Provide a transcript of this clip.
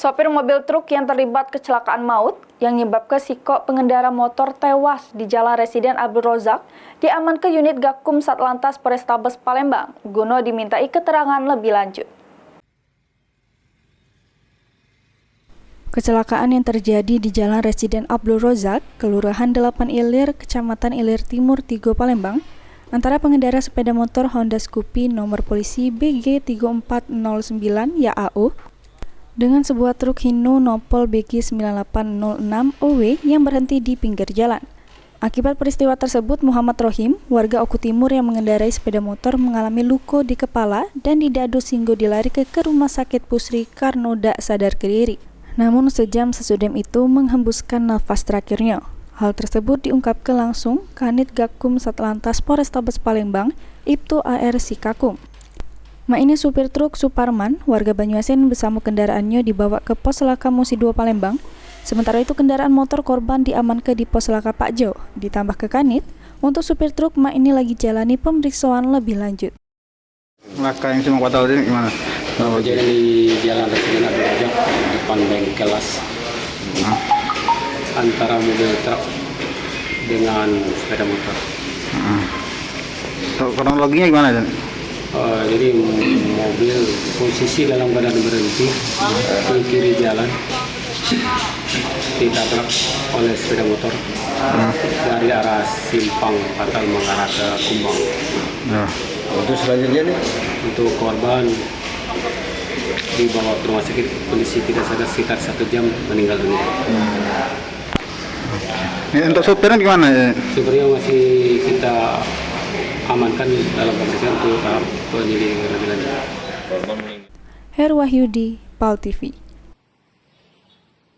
Sopir mobil truk yang terlibat kecelakaan maut yang menyebabkan sikok pengendara motor tewas di Jalan Residen Abdul Rozak diamankan unit Gakum Satlantas Polrestabes Palembang guna dimintai keterangan lebih lanjut. Kecelakaan yang terjadi di Jalan Residen Abdul Rozak, Kelurahan 8 Ilir, Kecamatan Ilir Timur, Tigo, Palembang, antara pengendara sepeda motor Honda Scoopy nomor polisi BG 3409 YAU dengan sebuah truk Hino Nopol BG 9806 OW yang berhenti di pinggir jalan. Akibat peristiwa tersebut, Muhammad Rohim, warga Oku Timur yang mengendarai sepeda motor mengalami luka di kepala dan di dadu sehingga dilarikan ke Rumah Sakit Pusri karena dak sadar diri. Namun sejam sesudah itu menghembuskan nafas terakhirnya. Hal tersebut diungkapkan langsung Kanit Gakum Satlantas Polrestabes Palembang, Ibtu AR Sikakum. Ini supir truk Suparman, warga Banyuasin bersama kendaraannya dibawa ke Pos Laka Musi 2 Palembang. Sementara itu kendaraan motor korban diamankan di Pos Laka Pak Jo. Ditambah ke Kanit, untuk supir truk ini lagi jalani pemeriksaan lebih lanjut. Laka yang cuma fatal ini gimana? Jadi di Jalan Residen Abdul Rozak depan bengkel antara mobil truk dengan sepeda motor. Kronologinya gimana? Jadi mobil posisi dalam keadaan berhenti ke kiri jalan ditabrak oleh sepeda motor dari arah Simpang Patal mengarah ke Kumbang. Untuk selanjutnya nih, untuk korban dibawa ke rumah sakit, kondisi tidak sadar sekitar 1 jam meninggal dunia. Untuk sopirnya gimana? Supirnya masih kita amankan dalam pemeriksaan untuk tahap penyelidikan lebih lanjut. Herwahyudi, PAL TV.